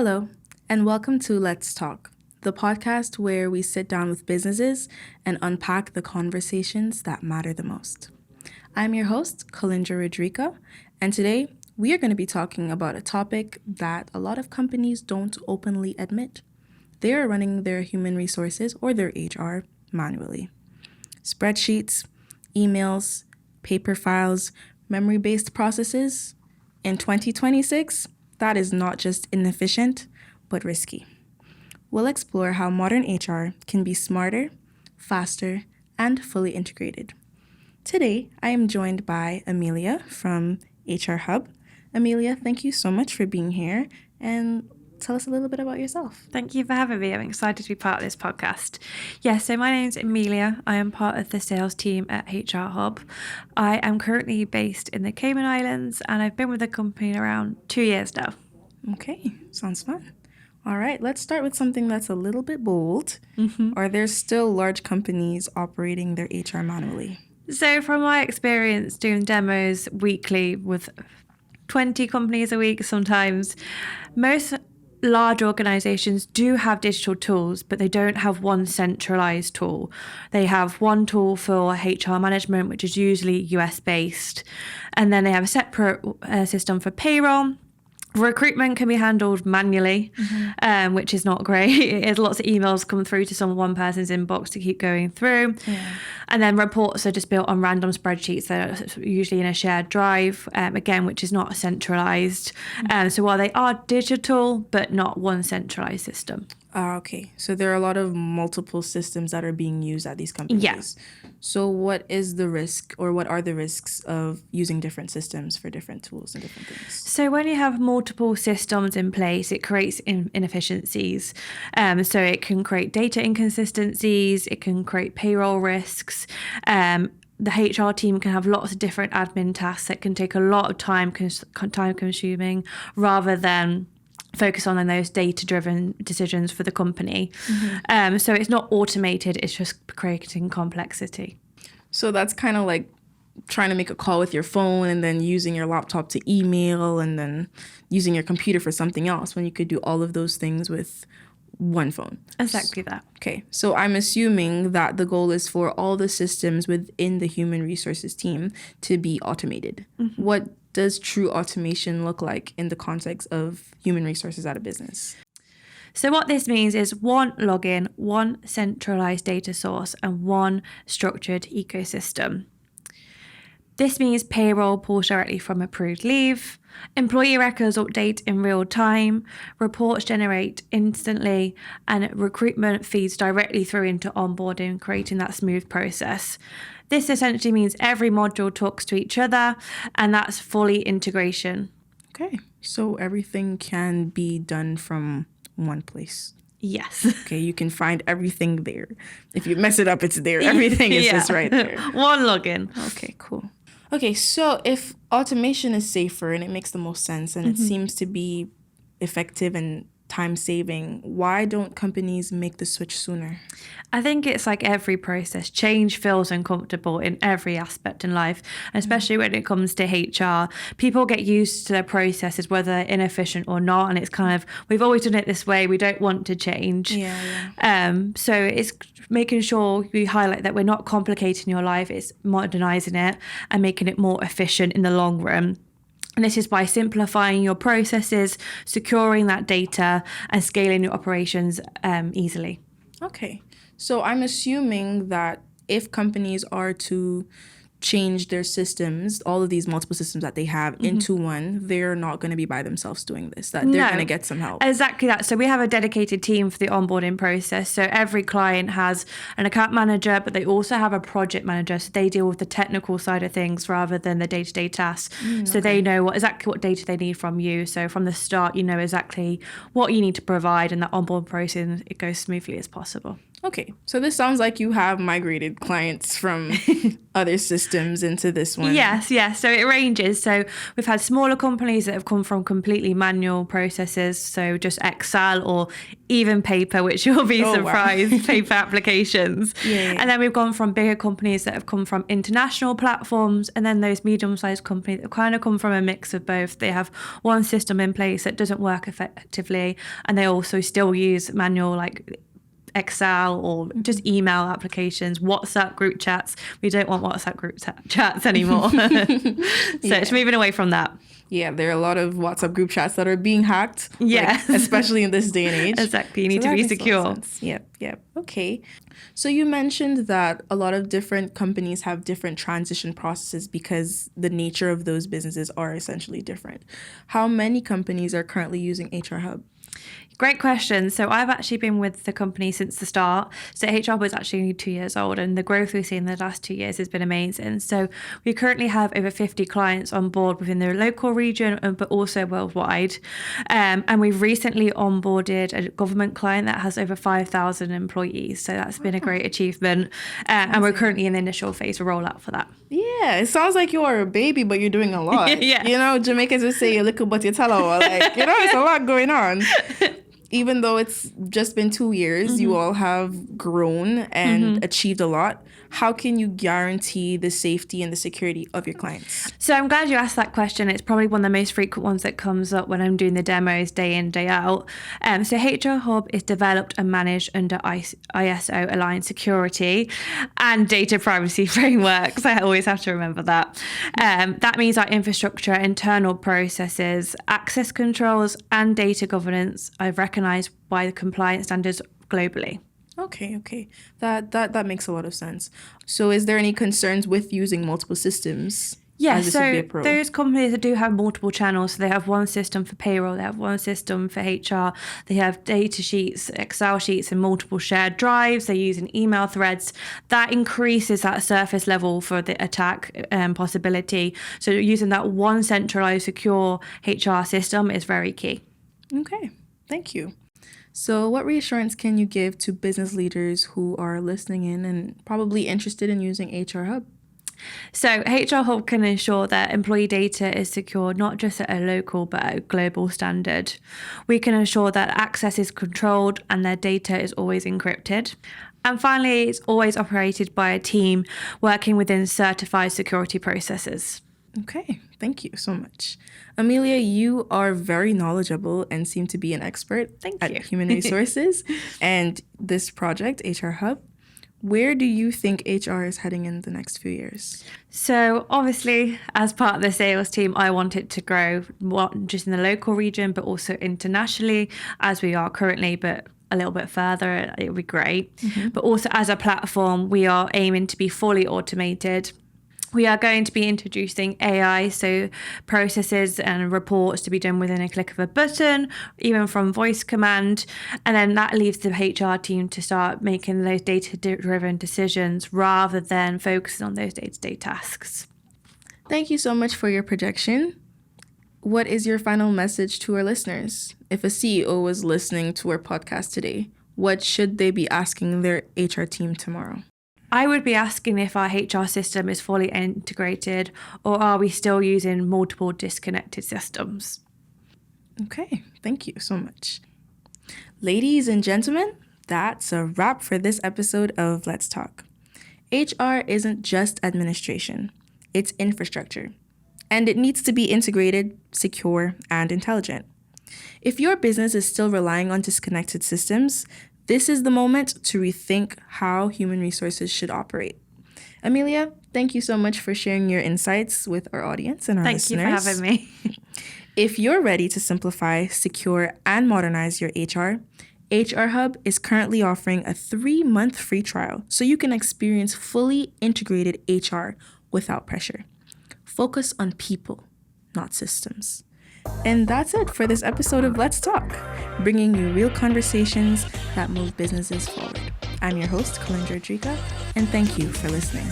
Hello, and welcome to Let's Talk, the podcast where we sit down with businesses and unpack the conversations that matter the most. I'm your host, Kalindra Rodrigo, and today we are going to be talking about a topic that a lot of companies don't openly admit. They are running their human resources or their HR manually. Spreadsheets, emails, paper files, memory-based processes. In 2026, that is not just inefficient, but risky. We'll explore how modern HR can be smarter, faster, and fully integrated. Today, I am joined by Amelia from HR Hub. Amelia, thank you so much for being here, and tell us a little bit about yourself. Thank you for having me. I'm excited to be part of this podcast. So my name's Amelia. I am part of the sales team at HR Hub. I am currently based in the Cayman Islands and I've been with the company around 2 years now. Okay, sounds fun. All right, let's start with something that's a little bit bold. Are there still large companies operating their HR manually? So from my experience doing demos weekly with 20 companies a week sometimes, most large organizations do have digital tools, but they don't have one centralized tool. They have one tool for HR management, which is usually US based. And then they have a separate system for payroll. Recruitment can be handled manually, which is not great. There's lots of emails come through to one person's inbox to keep going through. Yeah. And then reports are just built on random spreadsheets that are usually in a shared drive, again, which is not centralized. So while they are digital, but not one centralized system. Okay. So there are a lot of multiple systems that are being used at these companies. Yes. So what is the risk, or what are the risks of using different systems for different tools and different things? So when you have multiple systems in place, it creates inefficiencies. So it can create data inconsistencies, it can create payroll risks. The HR team can have lots of different admin tasks that can take a lot of time consuming, rather than focus on those data-driven decisions for the company. So it's not automated, it's just creating complexity. So that's kind of like trying to make a call with your phone and then using your laptop to email and then using your computer for something else, when you could do all of those things with one phone. Exactly that. Okay, so I'm assuming that the goal is for all the systems within the human resources team to be automated. What does true automation look like in the context of human resources at a business? So what this means is one login, one centralized data source, and one structured ecosystem. This means payroll pulls directly from approved leave, employee records update in real time, reports generate instantly, and recruitment feeds directly through into onboarding, creating that smooth process. This essentially means every module talks to each other, and that's fully integration. Okay, so everything can be done from one place. Yes. Okay, you can find everything there. If you mess it up, it's there. Everything is just right there. One login. Okay, cool. Okay, so if automation is safer and it makes the most sense and it seems to be effective and time-saving, why don't companies make the switch sooner? I think it's like every process. Change feels uncomfortable in every aspect in life, especially when it comes to HR. People get used to their processes, whether they're inefficient or not, and it's kind of, we've always done it this way, we don't want to change. So it's making sure we highlight that we're not complicating your life, it's modernizing it and making it more efficient in the long run. And this is by simplifying your processes, securing that data, and scaling your operations easily. Okay. So I'm assuming that if companies are to change their systems, all of these multiple systems that they have into one, they're not going to be by themselves doing this, that they're going to get some help. Exactly that. So we have a dedicated team for the onboarding process. So every client has an account manager, but they also have a project manager. So they deal with the technical side of things rather than the day-to-day tasks. So they know exactly what data they need from you. So from the start, you know exactly what you need to provide, and that onboard process, it goes smoothly as possible. Okay, so this sounds like you have migrated clients from other systems into this one. Yes. So it ranges. So we've had smaller companies that have come from completely manual processes, so just Excel or even paper, which you'll be surprised, wow. Paper applications. Yeah. And then we've gone from bigger companies that have come from international platforms, and then those medium-sized companies that kind of come from a mix of both. They have one system in place that doesn't work effectively, and they also still use manual, like Excel or just email applications, WhatsApp group chats. We don't want WhatsApp group chats anymore. So it's moving away from that. Yeah, there are a lot of WhatsApp group chats that are being hacked. Yes. Like, especially in this day and age. Exactly. You need to be secure. Yep. Okay. So you mentioned that a lot of different companies have different transition processes because the nature of those businesses are essentially different. How many companies are currently using HR Hub? Great question. So I've actually been with the company since the start. So HR was actually only 2 years old, and the growth we've seen in the last 2 years has been amazing. So we currently have over 50 clients on board within the local region, but also worldwide. And we've recently onboarded a government client that has over 5,000 employees. So that's been a great achievement. And we're currently in the initial phase of rollout for that. Yeah, it sounds like you are a baby, but you're doing a lot. Yeah. You know, Jamaicans would say a little but you tell her, like, you know, it's a lot going on. Even though it's just been 2 years, you all have grown and achieved a lot. How can you guarantee the safety and the security of your clients? So I'm glad you asked that question. It's probably one of the most frequent ones that comes up when I'm doing the demos day in, day out. So HR Hub is developed and managed under ISO aligned security and data privacy frameworks. I always have to remember that. That means our infrastructure, internal processes, access controls, and data governance are recognised by the compliance standards globally. Okay. That makes a lot of sense. So is there any concerns with using multiple systems? Yeah, so those companies that do have multiple channels, so they have one system for payroll, they have one system for HR, they have data sheets, Excel sheets, and multiple shared drives, they're using email threads. That increases that surface level for the attack possibility. So using that one centralized, secure HR system is very key. Okay, thank you. So what reassurance can you give to business leaders who are listening in and probably interested in using HR Hub? So HR Hub can ensure that employee data is secure not just at a local but at a global standard. We can ensure that access is controlled and their data is always encrypted. And finally, it's always operated by a team working within certified security processes. Okay, thank you so much. Amelia, you are very knowledgeable and seem to be an expert at human resources and this project, HR Hub. Where do you think HR is heading in the next few years? So obviously, as part of the sales team, I want it to grow not just in the local region, but also internationally, as we are currently, but a little bit further, it would be great. But also as a platform, we are aiming to be fully automated. We are going to be introducing AI, so processes and reports to be done within a click of a button, even from voice command. And then that leaves the HR team to start making those data-driven decisions rather than focusing on those day-to-day tasks. Thank you so much for your projection. What is your final message to our listeners? If a CEO was listening to our podcast today, what should they be asking their HR team tomorrow? I would be asking if our HR system is fully integrated or are we still using multiple disconnected systems? Okay, thank you so much. Ladies and gentlemen, that's a wrap for this episode of Let's Talk. HR isn't just administration, it's infrastructure. And it needs to be integrated, secure, and intelligent. If your business is still relying on disconnected systems, this is the moment to rethink how human resources should operate. Amelia, thank you so much for sharing your insights with our audience and our listeners. Thank you for having me. If you're ready to simplify, secure, and modernize your HR Hub is currently offering a 3-month free trial so you can experience fully integrated HR without pressure. Focus on people, not systems. And that's it for this episode of Let's Talk, bringing you real conversations that move businesses forward. I'm your host, Cayman Islands, and thank you for listening.